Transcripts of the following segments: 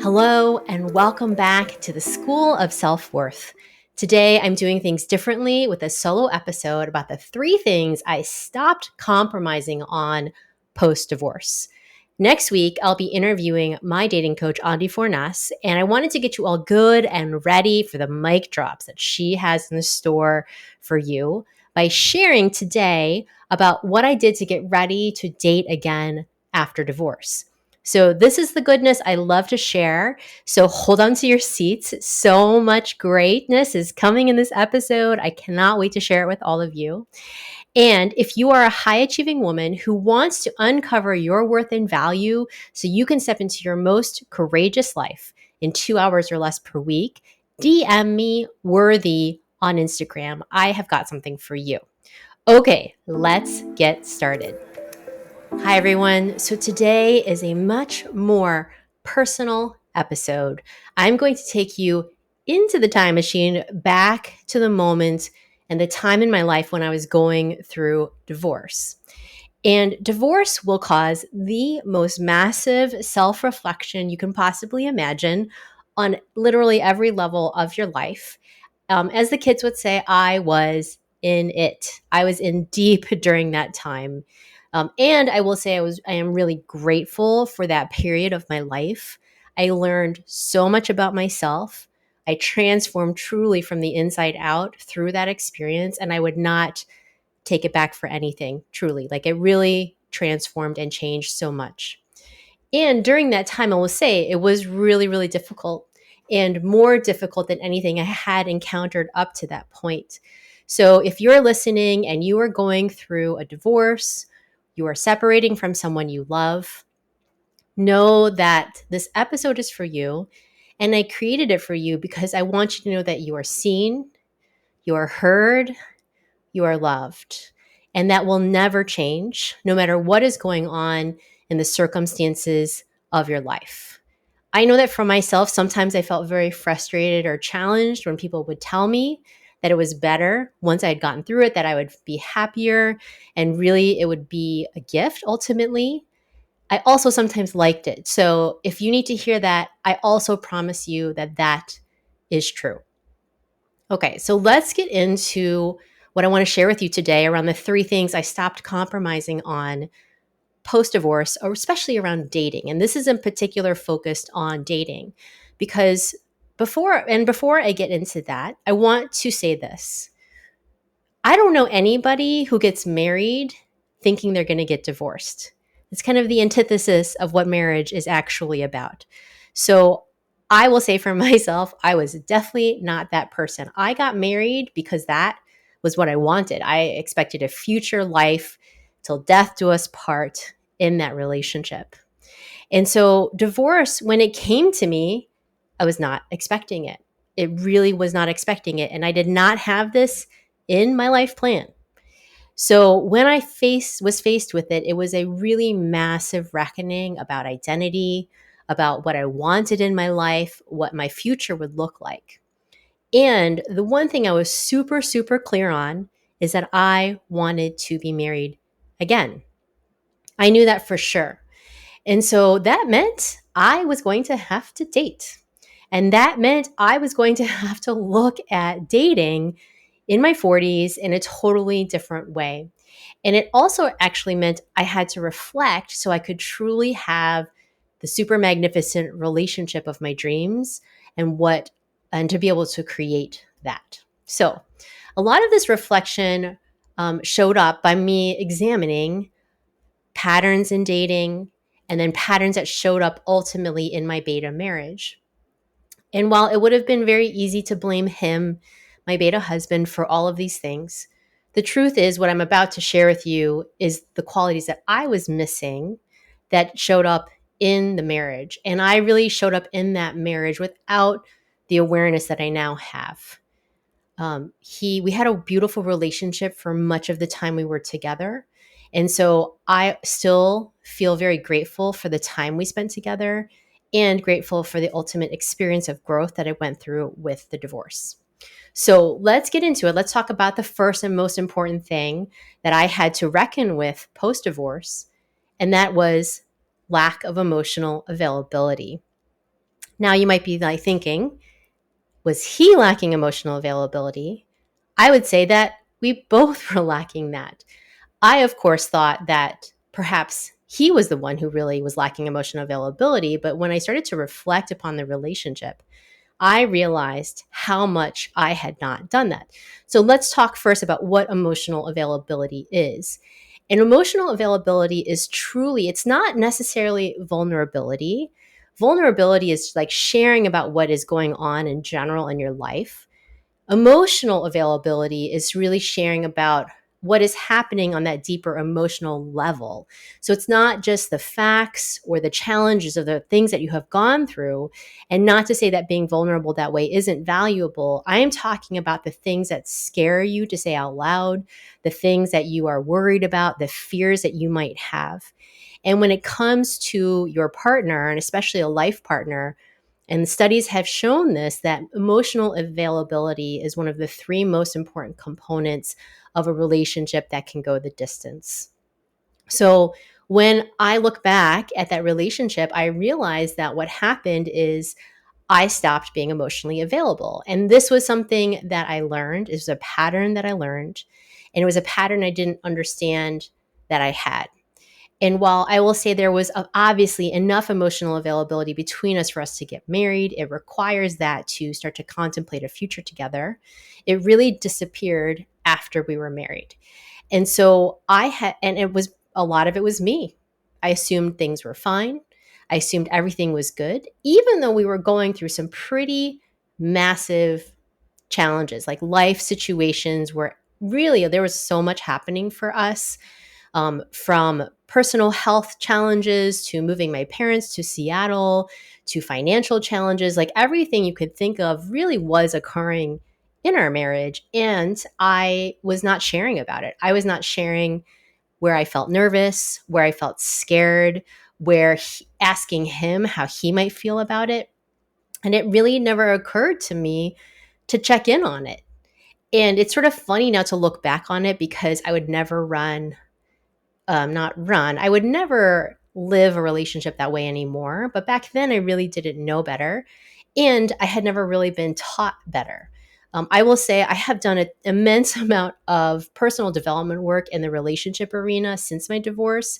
Hello, and welcome back to the School of Self-Worth. Today, I'm doing things differently with a solo episode about the 3 things I stopped compromising on post-divorce. Next week, I'll be interviewing my dating coach, Andi Fornas, and I wanted to get you all good and ready for the mic drops that she has in the store for you by sharing today about what I did to get ready to date again after divorce. So this is the goodness I love to share. So hold on to your seats. So much greatness is coming in this episode. I cannot wait to share it with all of you. And if you are a high achieving woman who wants to uncover your worth and value so you can step into your most courageous life in 2 hours or less per week, DM me worthy on Instagram. I have got something for you. Okay, let's get started. Hi, everyone. So today is a much more personal episode. I'm going to take you into the time machine, back to the moment and the time in my life when I was going through divorce. And divorce will cause the most massive self-reflection you can possibly imagine on literally every level of your life. As the kids would say, I was in it. I was in deep during that time. And I will say I am really grateful for that period of my life. I learned so much about myself. I transformed truly from the inside out through that experience, and I would not take it back for anything, truly. Like, it really transformed and changed so much. And during that time, I will say it was really, really difficult and more difficult than anything I had encountered up to that point. So if you're listening and you are going through a divorce, you are separating from someone you love, know that this episode is for you. And I created it for you because I want you to know that you are seen, you are heard, you are loved. And that will never change, no matter what is going on in the circumstances of your life. I know that for myself, sometimes I felt very frustrated or challenged when people would tell me that it was better once I had gotten through it, that I would be happier, and really it would be a gift ultimately. I also sometimes liked it. So if you need to hear that, I also promise you that that is true. Okay, so let's get into what I want to share with you today around the 3 things I stopped compromising on post-divorce, or especially around dating. And this is in particular focused on dating because before I get into that, I want to say this. I don't know anybody who gets married thinking they're going to get divorced. It's kind of the antithesis of what marriage is actually about. So I will say for myself, I was definitely not that person. I got married because that was what I wanted. I expected a future life till death do us part in that relationship. And so divorce, when it came to me, I was not expecting it. It really was not expecting it. And I did not have this in my life plan. So when I was faced with it, it was a really massive reckoning about identity, about what I wanted in my life, what my future would look like. And the one thing I was super, super clear on is that I wanted to be married again. I knew that for sure. And so that meant I was going to have to date. And that meant I was going to have to look at dating in my 40s in a totally different way. And it also actually meant I had to reflect so I could truly have the super magnificent relationship of my dreams and to be able to create that. So a lot of this reflection showed up by me examining patterns in dating and then patterns that showed up ultimately in my beta marriage. And while it would have been very easy to blame him, my beta husband, for all of these things, the truth is what I'm about to share with you is the qualities that I was missing that showed up in the marriage. And I really showed up in that marriage without the awareness that I now have. We had a beautiful relationship for much of the time we were together. And so I still feel very grateful for the time we spent together and grateful for the ultimate experience of growth that I went through with the divorce. So let's get into it. Let's talk about the first and most important thing that I had to reckon with post-divorce, and that was lack of emotional availability. Now you might be like thinking, was he lacking emotional availability? I would say that we both were lacking that. I, of course, thought that perhaps he was the one who really was lacking emotional availability. But when I started to reflect upon the relationship, I realized how much I had not done that. So let's talk first about what emotional availability is. And emotional availability is truly, it's not necessarily vulnerability. Vulnerability is like sharing about what is going on in general in your life. Emotional availability is really sharing about what is happening on that deeper emotional level. So it's not just the facts or the challenges of the things that you have gone through. And not to say that being vulnerable that way isn't valuable. I am talking about the things that scare you to say out loud, the things that you are worried about, the fears that you might have. And when it comes to your partner, and especially a life partner, and studies have shown this, that emotional availability is one of the three most important components of a relationship that can go the distance. So when I look back at that relationship, I realized that what happened is I stopped being emotionally available. And this was something that I learned. It was a pattern that I learned. And it was a pattern I didn't understand that I had. And while I will say there was obviously enough emotional availability between us for us to get married, it requires that to start to contemplate a future together. It really disappeared after we were married. And so and it was a lot of it was me. I assumed things were fine. I assumed everything was good, even though we were going through some pretty massive challenges, like life situations where really there was so much happening for us, from personal health challenges to moving my parents to Seattle to financial challenges. Like everything you could think of really was occurring in our marriage. And I was not sharing about it. I was not sharing where I felt nervous, where I felt scared, asking him how he might feel about it. And it really never occurred to me to check in on it. And it's sort of funny now to look back on it because I would never not run. I would never live a relationship that way anymore. But back then, I really didn't know better. And I had never really been taught better. I will say I have done an immense amount of personal development work in the relationship arena since my divorce.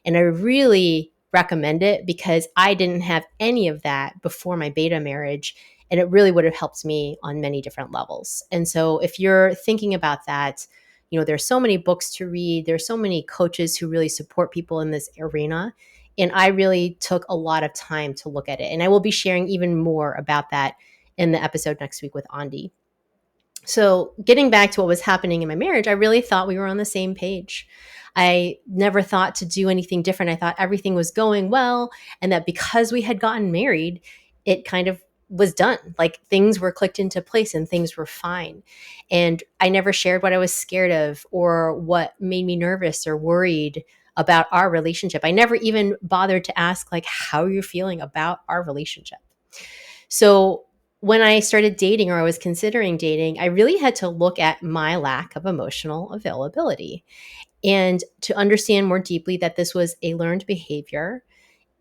And I really recommend it because I didn't have any of that before my beta marriage. And it really would have helped me on many different levels. And so if you're thinking about that, there's so many books to read. There's so many coaches who really support people in this arena. And I really took a lot of time to look at it. And I will be sharing even more about that in the episode next week with Andi. So getting back to what was happening in my marriage, I really thought we were on the same page. I never thought to do anything different. I thought everything was going well, and that because we had gotten married, it kind of was done. Like things were clicked into place and things were fine. And I never shared what I was scared of or what made me nervous or worried about our relationship. I never even bothered to ask, like, how are you feeling about our relationship? So when I started dating or I was considering dating, I really had to look at my lack of emotional availability and to understand more deeply that this was a learned behavior.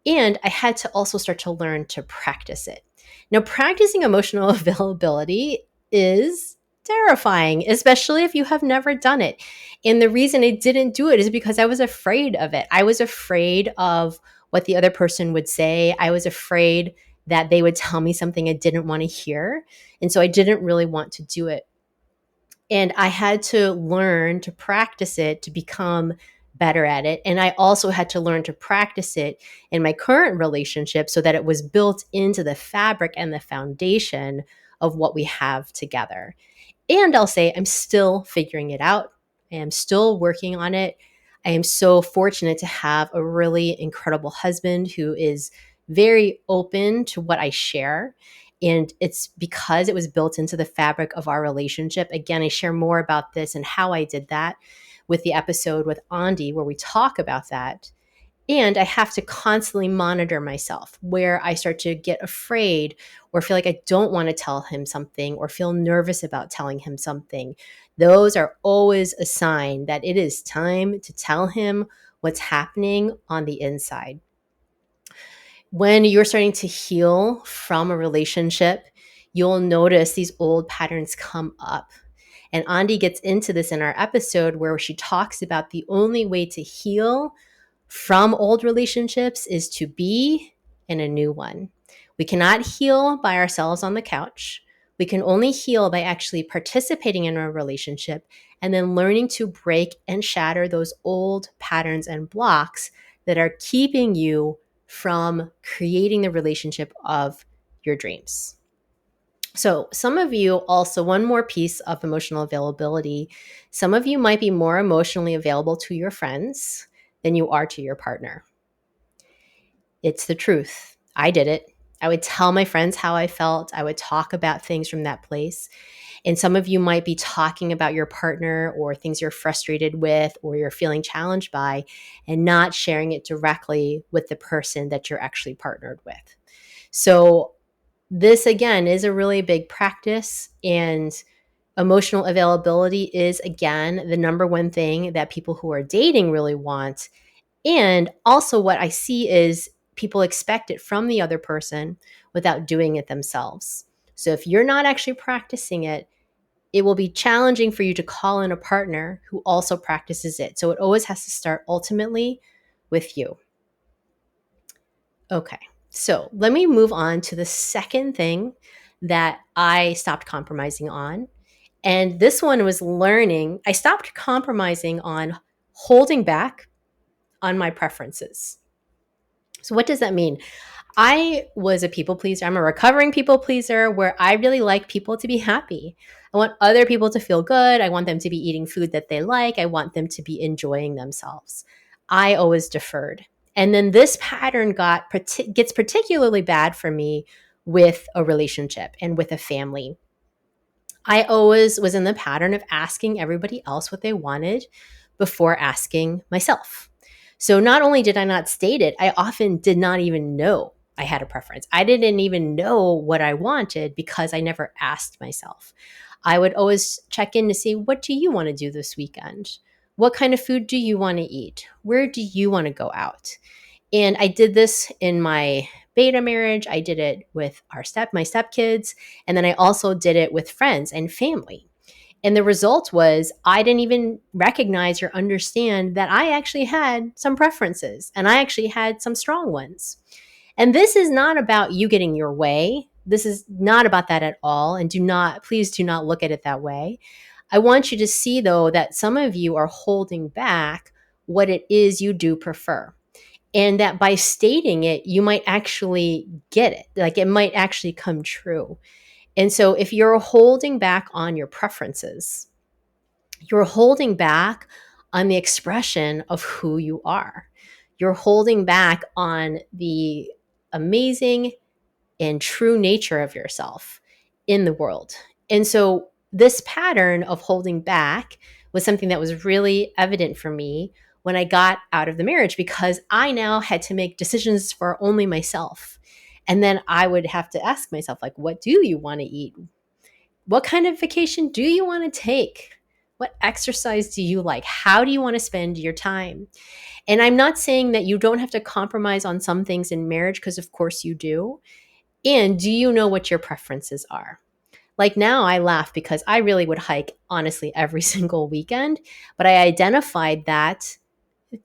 And I had to also start to learn to practice it. Now, practicing emotional availability is terrifying, especially if you have never done it. And the reason I didn't do it is because I was afraid of it. I was afraid of what the other person would say. I was afraid that they would tell me something I didn't want to hear. And so I didn't really want to do it. And I had to learn to practice it to become better at it. And I also had to learn to practice it in my current relationship so that it was built into the fabric and the foundation of what we have together. And I'll say I'm still figuring it out. I am still working on it. I am so fortunate to have a really incredible husband who is very open to what I share. And it's because it was built into the fabric of our relationship. Again, I share more about this and how I did that with the episode with Andi, where we talk about that. And I have to constantly monitor myself where I start to get afraid or feel like I don't want to tell him something or feel nervous about telling him something. Those are always a sign that it is time to tell him what's happening on the inside. When you're starting to heal from a relationship, you'll notice these old patterns come up. And Andi gets into this in our episode where she talks about the only way to heal from old relationships is to be in a new one. We cannot heal by ourselves on the couch. We can only heal by actually participating in a relationship and then learning to break and shatter those old patterns and blocks that are keeping you from creating the relationship of your dreams. So, some of you also, one more piece of emotional availability, some of you might be more emotionally available to your friends than you are to your partner. It's the truth. I did it. I would tell my friends how I felt. I would talk about things from that place. And some of you might be talking about your partner or things you're frustrated with or you're feeling challenged by and not sharing it directly with the person that you're actually partnered with. So, this again is a really big practice, and emotional availability is again the number one thing that people who are dating really want. And also, what I see is people expect it from the other person without doing it themselves. So, if you're not actually practicing it, it will be challenging for you to call in a partner who also practices it. So, it always has to start ultimately with you. Okay, so let me move on to the second thing that I stopped compromising on. And this one was learning. I stopped compromising on holding back on my preferences. So, what does that mean? I was a people pleaser. I'm a recovering people pleaser where I really like people to be happy. I want other people to feel good. I want them to be eating food that they like. I want them to be enjoying themselves. I always deferred. And then this pattern gets particularly bad for me with a relationship and with a family. I always was in the pattern of asking everybody else what they wanted before asking myself. So not only did I not state it, I often did not even know I had a preference. I didn't even know what I wanted because I never asked myself. I would always check in to see, what do you want to do this weekend? What kind of food do you want to eat? Where do you want to go out? And I did this in my beta marriage. I did it with my stepkids. And then I also did it with friends and family. And the result was I didn't even recognize or understand that I actually had some preferences and I actually had some strong ones. And this is not about you getting your way. This is not about that at all. And please do not look at it that way. I want you to see, though, that some of you are holding back what it is you do prefer. And that by stating it, you might actually get it. Like it might actually come true. And so if you're holding back on your preferences, you're holding back on the expression of who you are. You're holding back on the amazing and true nature of yourself in the world. And so this pattern of holding back was something that was really evident for me when I got out of the marriage, because I now had to make decisions for only myself. And then I would have to ask myself, like, what do you want to eat? What kind of vacation do you want to take? What exercise do you like? How do you want to spend your time? And I'm not saying that you don't have to compromise on some things in marriage, because of course you do. And do you know what your preferences are? Like now I laugh because I really would hike honestly every single weekend, but I identified that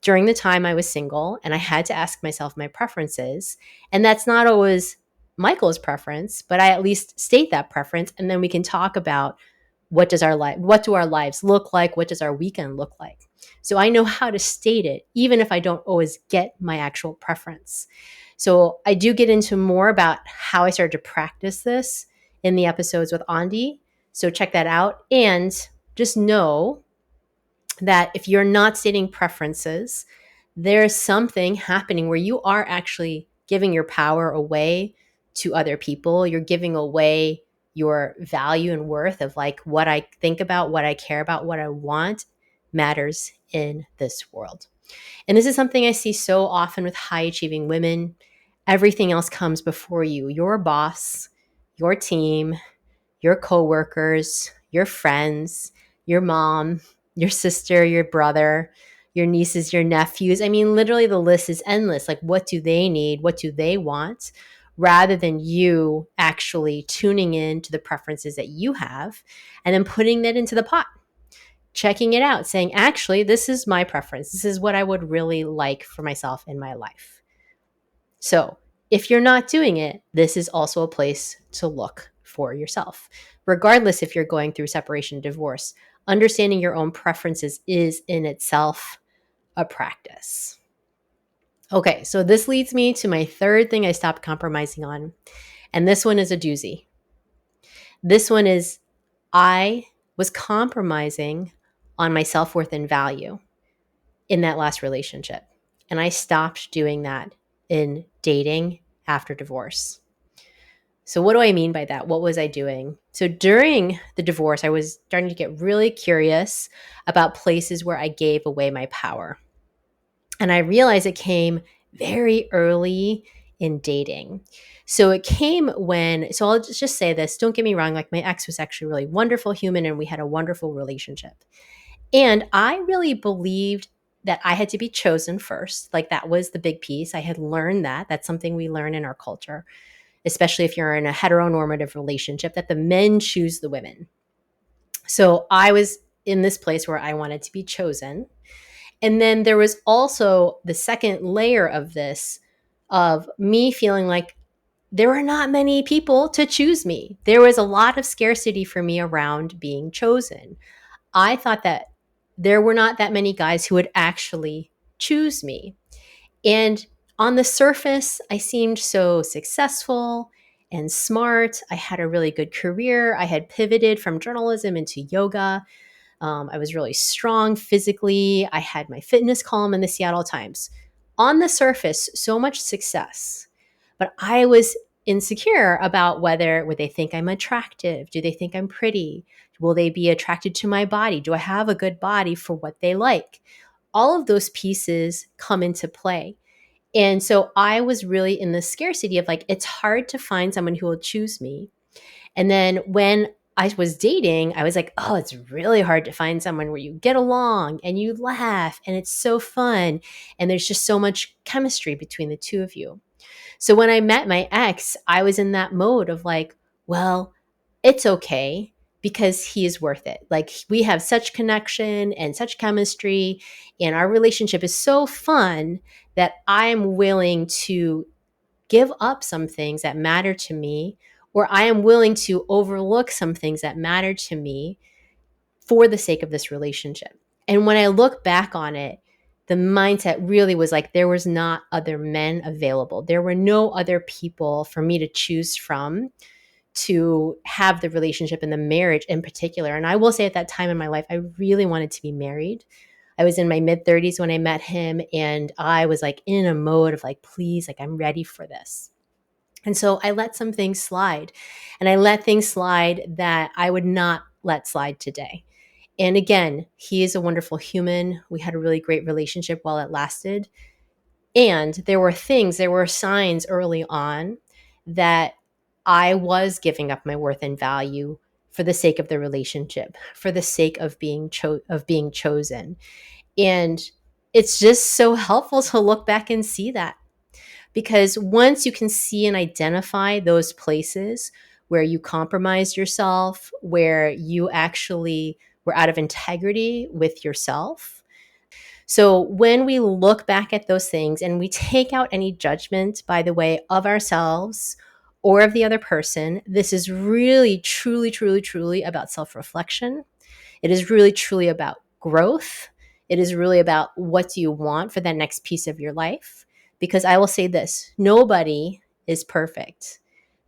during the time I was single and I had to ask myself my preferences. And that's not always Michael's preference, but I at least state that preference. And then we can talk about what do our lives look like? What does our weekend look like? So I know how to state it, even if I don't always get my actual preference. So I do get into more about how I started to practice this in the episodes with Andi. So check that out. And just know that if you're not stating preferences, there's something happening where you are actually giving your power away to other people. You're giving away your value and worth of like what I think about, what I care about, what I want matters in this world. And this is something I see so often with high achieving women. Everything else comes before you. Your boss, your team, your coworkers, your friends, your mom, your sister, your brother, your nieces, your nephews. I mean, literally the list is endless. Like, what do they need? What do they want? Rather than you actually tuning in to the preferences that you have and then putting that into the pot, checking it out, saying, actually, this is my preference. This is what I would really like for myself in my life. So if you're not doing it, this is also a place to look for yourself. Regardless if you're going through separation, divorce, understanding your own preferences is in itself a practice. Okay, so this leads me to my third thing I stopped compromising on. And this one is a doozy. This one is I was compromising on my self-worth and value in that last relationship. And I stopped doing that in dating after divorce. So, what do I mean by that? What was I doing? So, during the divorce, I was starting to get really curious about places where I gave away my power. And I realized it came very early in dating. So it came when, so I'll just say this, don't get me wrong, like my ex was actually a really wonderful human and we had a wonderful relationship. And I really believed that I had to be chosen first. Like that was the big piece. I had learned that. That's something we learn in our culture, especially if you're in a heteronormative relationship, that the men choose the women. So I was in this place where I wanted to be chosen. And then there was also the second layer of this, of me feeling like there were not many people to choose me. There was a lot of scarcity for me around being chosen. I thought that there were not that many guys who would actually choose me. And on the surface, I seemed so successful and smart. I had a really good career. I had pivoted from journalism into yoga. I was really strong physically. I had my fitness column in the Seattle Times. On the surface, so much success. But I was insecure about whether would they think I'm attractive? Do they think I'm pretty? Will they be attracted to my body? Do I have a good body for what they like? All of those pieces come into play. And so I was really in the scarcity of like, it's hard to find someone who will choose me. And then when I was dating, I was like, oh, it's really hard to find someone where you get along and you laugh and it's so fun. And there's just so much chemistry between the two of you. So when I met my ex, I was in that mode of like, well, it's okay because he is worth it. Like we have such connection and such chemistry, and our relationship is so fun that I'm willing to give up some things that matter to me, or I am willing to overlook some things that matter to me for the sake of this relationship. And when I look back on it, the mindset really was like there was not other men available. There were no other people for me to choose from to have the relationship and the marriage in particular. And I will say at that time in my life, I really wanted to be married. I was in my mid 30s when I met him, and I was like in a mode of like, please, like I'm ready for this. And so I let some things slide, and I let things slide that I would not let slide today. And again, he is a wonderful human. We had a really great relationship while it lasted. And there were signs early on that I was giving up my worth and value for the sake of the relationship, for the sake of being chosen. And it's just so helpful to look back and see that. Because once you can see and identify those places where you compromised yourself, where you actually were out of integrity with yourself. So when we look back at those things and we take out any judgment, by the way, of ourselves or of the other person, this is really, truly, truly, truly about self-reflection. It is really, truly about growth. It is really about what do you want for that next piece of your life. Because I will say this, nobody is perfect.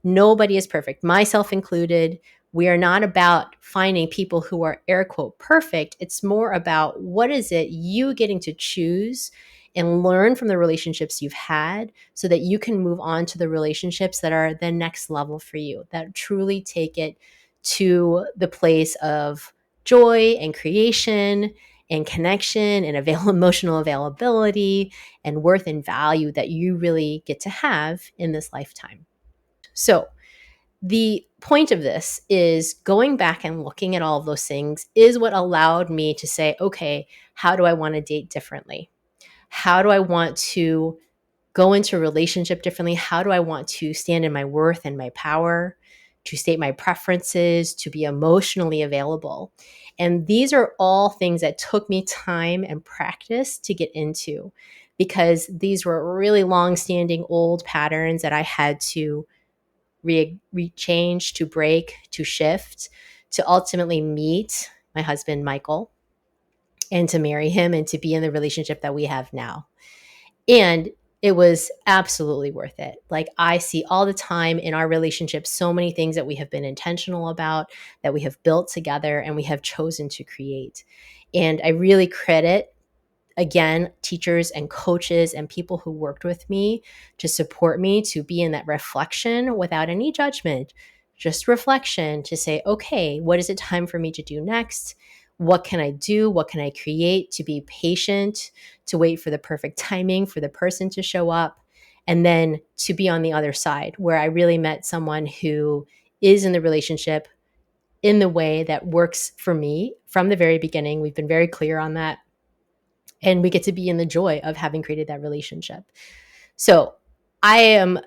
Nobody is perfect, myself included. We are not about finding people who are air quote perfect. It's more about what is it you getting to choose and learn from the relationships you've had so that you can move on to the relationships that are the next level for you, that truly take it to the place of joy and creation and connection and emotional availability and worth and value that you really get to have in this lifetime. So the point of this is going back and looking at all of those things is what allowed me to say, okay, how do I want to date differently? How do I want to go into a relationship differently? How do I want to stand in my worth and my power, to state my preferences, to be emotionally available? And these are all things that took me time and practice to get into, because these were really long-standing old patterns that I had to change, to break, to shift, to ultimately meet my husband, Michael, and to marry him and to be in the relationship that we have now. And it was absolutely worth it. Like, I see all the time in our relationship so many things that we have been intentional about, that we have built together, and we have chosen to create. And I really credit, again, teachers and coaches and people who worked with me to support me, to be in that reflection without any judgment, just reflection, to say, okay, what is it time for me to do next? What can I do? What can I create? To be patient, to wait for the perfect timing for the person to show up, and then to be on the other side where I really met someone who is in the relationship in the way that works for me from the very beginning. We've been very clear on that. And we get to be in the joy of having created that relationship. So I am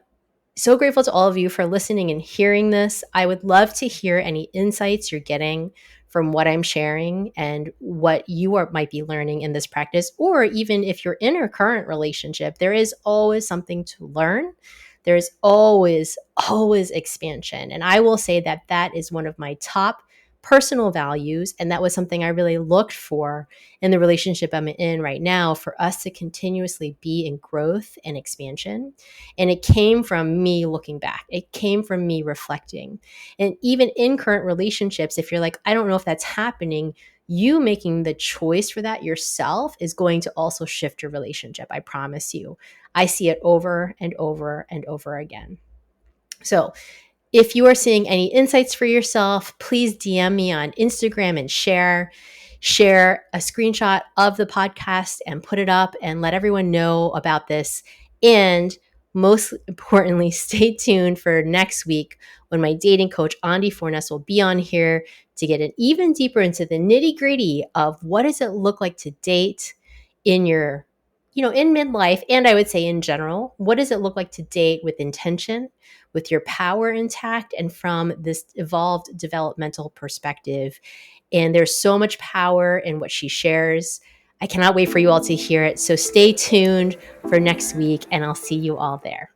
so grateful to all of you for listening and hearing this. I would love to hear any insights you're getting from what I'm sharing and what might be learning in this practice. Or even if you're in a current relationship, there is always something to learn. There's always, always expansion. And I will say that that is one of my top personal values. And that was something I really looked for in the relationship I'm in right now, for us to continuously be in growth and expansion. And it came from me looking back. It came from me reflecting. And even in current relationships, if you're like, I don't know if that's happening, you making the choice for that yourself is going to also shift your relationship. I promise you. I see it over and over and over again. So if you are seeing any insights for yourself, please DM me on Instagram and share a screenshot of the podcast and put it up and let everyone know about this. And most importantly, stay tuned for next week when my dating coach, Andi Fornes, will be on here to get an even deeper into the nitty-gritty of what does it look like to date in your, in midlife. And I would say in general, what does it look like to date with intention, with your power intact, and from this evolved developmental perspective. And there's so much power in what she shares. I cannot wait for you all to hear it. So stay tuned for next week, and I'll see you all there.